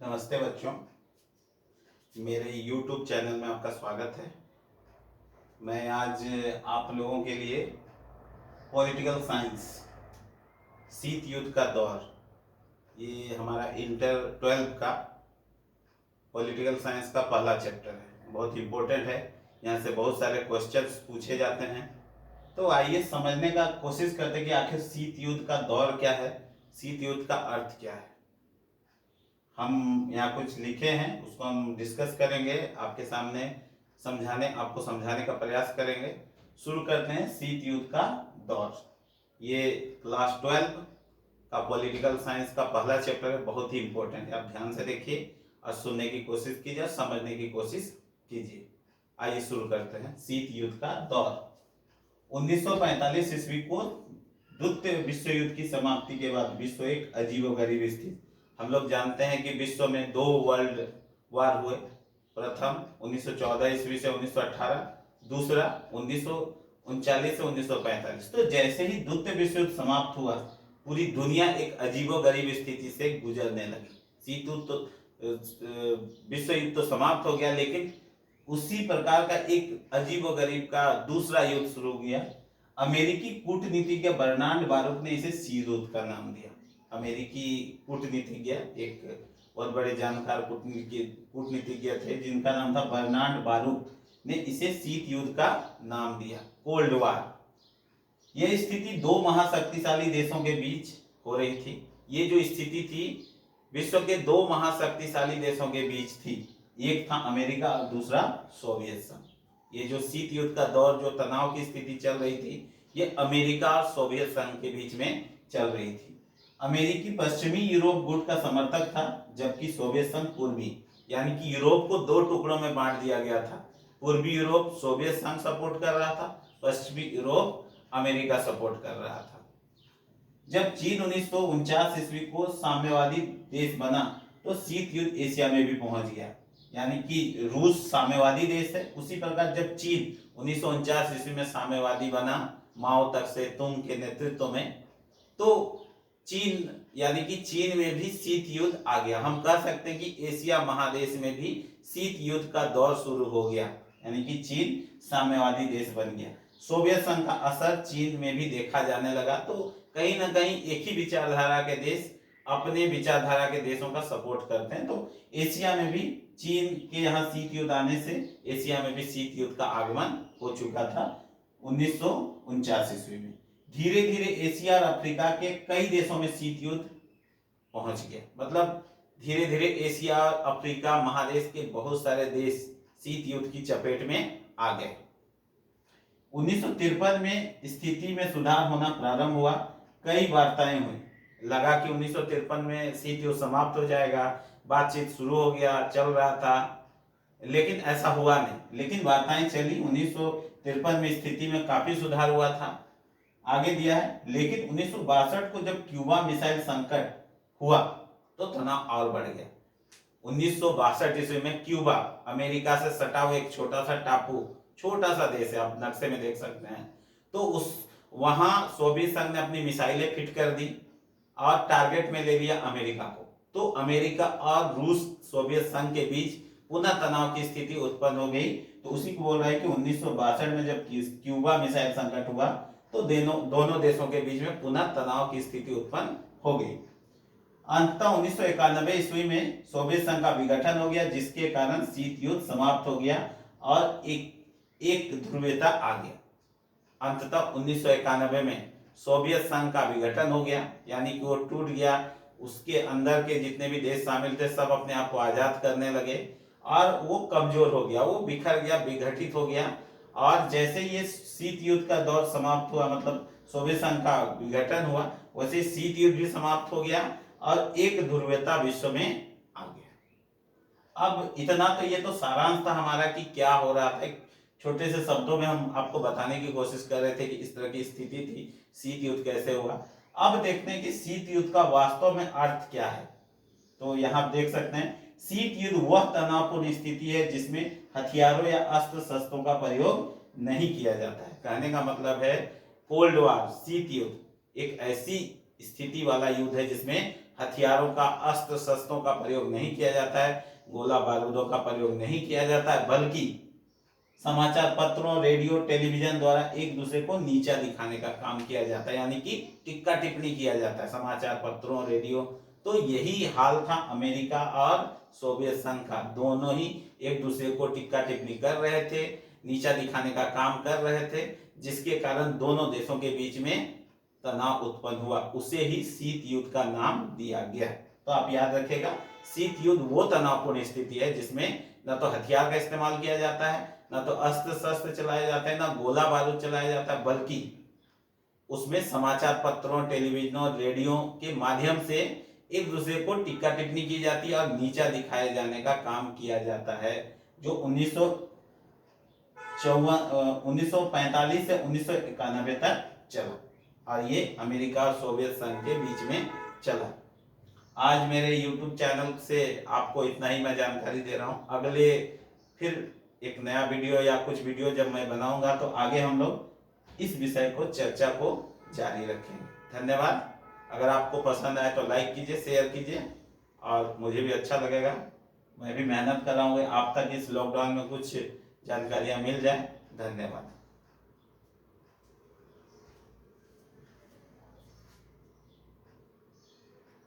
नमस्ते बच्चों, मेरे YouTube चैनल में आपका स्वागत है। मैं आज आप लोगों के लिए पॉलिटिकल साइंस शीत युद्ध का दौर, ये हमारा इंटर 12 का पॉलिटिकल साइंस का पहला चैप्टर है। बहुत इम्पोर्टेंट है, यहाँ से बहुत सारे क्वेश्चंस पूछे जाते हैं। तो आइए समझने का कोशिश करते हैं कि आखिर शीत युद्ध का दौर क्या है, शीत युद्ध का अर्थ क्या है। हम यहाँ कुछ लिखे हैं, उसको हम डिस्कस करेंगे, आपके सामने आपको समझाने का प्रयास करेंगे। शुरू करते हैं शीत युद्ध का दौर। ये क्लास 12 का पॉलिटिकल साइंस का पहला चैप्टर है, बहुत ही इंपॉर्टेंट है। आप ध्यान से देखिए और सुनने की कोशिश कीजिए, समझने की कोशिश कीजिए। आइए शुरू करते हैं शीत युद्ध का दौर। 1945 ईस्वी को द्वितीय विश्व युद्ध की समाप्ति के बाद विश्व एक अजीबोगरीब स्थिति। हम लोग जानते हैं कि विश्व में 2 वर्ल्ड वार हुए। प्रथम 1914 ईस्वी से 1918, दूसरा 1939 से 1945। तो जैसे ही द्वितीय विश्व युद्ध समाप्त हुआ, पूरी दुनिया एक अजीबोगरीब स्थिति से गुजरने लगी। शीत युद्ध तो विश्व युद्ध तो समाप्त हो गया, लेकिन उसी प्रकार का एक अजीबोगरीब का दूसरा युद्ध शुरू हो गया। अमेरिकी कूटनीतिज्ञ बर्नार्ड बारूक ने इसे शीत युद्ध का नाम दिया। अमेरिकी कूटनीतिज्ञ, एक बहुत बड़े जानकार कूटनीतिज्ञ थे जिनका नाम था बर्नार्ड बारूक, ने इसे शीत युद्ध का नाम दिया, कोल्ड वार। यह स्थिति 2 महाशक्तिशाली देशों के बीच हो रही थी। ये जो स्थिति थी विश्व के 2 महाशक्तिशाली देशों के बीच थी, एक था अमेरिका और दूसरा सोवियत संघ। ये जो शीत युद्ध का दौर, जो तनाव की स्थिति चल रही थी, ये अमेरिका और सोवियत संघ के बीच में चल रही थी। अमेरिकी पश्चिमी यूरोप गुट का समर्थक था, जबकि सोवियत संघ पूर्वी, यानी कि यूरोप को 2 टुकड़ों में बांट दिया गया था। पूर्वी यूरोप सोवियत संघ सपोर्ट कर रहा था, पश्चिमी यूरोप अमेरिका सपोर्ट कर रहा था। जब चीन 1949 ईस्वी को साम्यवादी देश बना, तो शीत युद्ध एशिया में भी पहुंच गया। यानी कि रूस साम्यवादी देश है, उसी प्रकार जब चीन 1949 ईस्वी में साम्यवादी बना, माओ तक से तुंग के नेतृत्व में, तो चीन, यानी कि चीन में भी शीत युद्ध आ गया। हम कह सकते हैं कि एशिया महादेश में भी शीत युद्ध का दौर शुरू हो गया, यानी कि चीन साम्यवादी देश बन गया। सोवियत संघ का असर चीन में भी देखा जाने लगा। तो कहीं ना कहीं एक ही विचारधारा के देश अपने विचारधारा के देशों का सपोर्ट करते हैं। तो एशिया में भी चीन के यहाँ शीत युद्ध आने से एशिया में भी शीत युद्ध का आगमन हो चुका था 1949 ईस्वी में। धीरे धीरे एशिया और अफ्रीका के कई देशों में शीत युद्ध पहुंच गया। मतलब धीरे धीरे एशिया और अफ्रीका महादेश के बहुत सारे देश शीत युद्ध की चपेट में आ गए। 1953 में स्थिति में सुधार होना प्रारंभ हुआ। कई वार्ताएं हुई, लगा कि 1953 में शीत युद्ध समाप्त हो जाएगा, बातचीत शुरू हो गया, चल रहा था, लेकिन ऐसा हुआ नहीं। लेकिन वार्ताएं चली। 1953 में स्थिति में काफी सुधार हुआ था, आगे दिया है। लेकिन 1962 को जब क्यूबा मिसाइल संकट हुआ, तो तनाव और बढ़ गया। 1962 ईस्वी में क्यूबा अमेरिका से सटा हुआ एक छोटा सा टापू, छोटा सा देश है, आप नक्शे में देख सकते हैं। तो उस वहां सोवियत संघ ने अपनी मिसाइलें फिट कर दी और टारगेट में ले लिया अमेरिका को। तो अमेरिका और रूस, सोवियत संघ के बीच पुनः तनाव की स्थिति उत्पन्न हो गई। तो उसी को बोल रहा है कि 1962 में जब क्यूबा मिसाइल संकट हुआ, तो दोनों देशों के बीच में पुनः तनाव की स्थिति उत्पन्न हो गई। अंततः 1991 ईस्वी में सोवियत संघ का विघटन हो गया, जिसके कारण शीत युद्ध समाप्त हो गया और एक ध्रुवीयता आ गया। अंततः 1991 में सोवियत संघ का विघटन हो गया, यानी कि वो टूट गया। उसके अंदर के जितने भी देश शामिल थे, सब अपने आप को आजाद करने लगे और वो कमजोर हो गया, वो बिखर गया, विघटित हो गया। और जैसे ये शीत युद्ध का दौर समाप्त हुआ, मतलब सोवियत संघ का विघटन हुआ, वैसे शीत युद्ध भी समाप्त हो गया और एक ध्रुवीयता विश्व में आ गया। अब इतना तो ये तो सारांश था हमारा कि क्या हो रहा था। छोटे से शब्दों में हम आपको बताने की कोशिश कर रहे थे कि इस तरह की स्थिति थी, शीत युद्ध कैसे हुआ। अब देखते हैं कि शीत युद्ध का वास्तव में अर्थ क्या है। तो यहाँ आप देख सकते हैं, शीत युद्ध वह तनावपूर्ण स्थिति है जिसमें हथियारों या अस्त्र शस्त्रों का प्रयोग नहीं किया जाता है। कहने का मतलब है कोल्ड वार, शीत युद्ध एक ऐसी स्थिति वाला युद्ध है जिसमें हथियारों का, अस्त्र शस्त्रों का प्रयोग नहीं किया जाता है, गोला बारूदों का प्रयोग नहीं किया जाता है, बल्कि समाचार पत्रों, रेडियो, टेलीविजन द्वारा एक दूसरे को नीचा दिखाने का काम किया जाता है, यानी कि टिक्का टिप्पणी किया जाता है समाचार पत्रों, रेडियो। तो यही हाल था अमेरिका और सोवियत संघ का, दोनों ही एक दूसरे को टिक्का टिप्पणी कर रहे थे, नीचा दिखाने का काम कर रहे थे, जिसके कारण दोनों देशों के बीच में तनाव उत्पन्न हुआ। उसे ही शीत युद्ध का नाम दिया गया। तो आप याद रखिएगा, शीत युद्ध वो तनावपूर्ण स्थिति है जिसमें न तो हथियार का इस्तेमाल किया जाता है, ना तो अस्त्र शस्त्र चलाए जाते हैं, ना गोला बारूद चलाया जाता है, बल्कि उसमें समाचार पत्रों, टेलीविजनों, रेडियो के माध्यम से एक दूसरे को टिक्का टिप्पणी की जाती है और नीचा दिखाए जाने का काम किया जाता है, जो 1945 से 1991 तक चला और ये अमेरिका और सोवियत संघ के बीच में चला। आज मेरे YouTube चैनल से आपको इतना ही मैं जानकारी दे रहा हूँ। अगले फिर एक नया वीडियो या कुछ वीडियो जब मैं बनाऊंगा तो आगे हम लोग इस विषय को, चर्चा को जारी रखेंगे। धन्यवाद। अगर आपको पसंद आए तो लाइक कीजिए, शेयर कीजिए और मुझे भी अच्छा लगेगा। मैं भी मेहनत कर रहा हूँ आप तक इस लॉकडाउन में कुछ जानकारियाँ मिल जाए। धन्यवाद।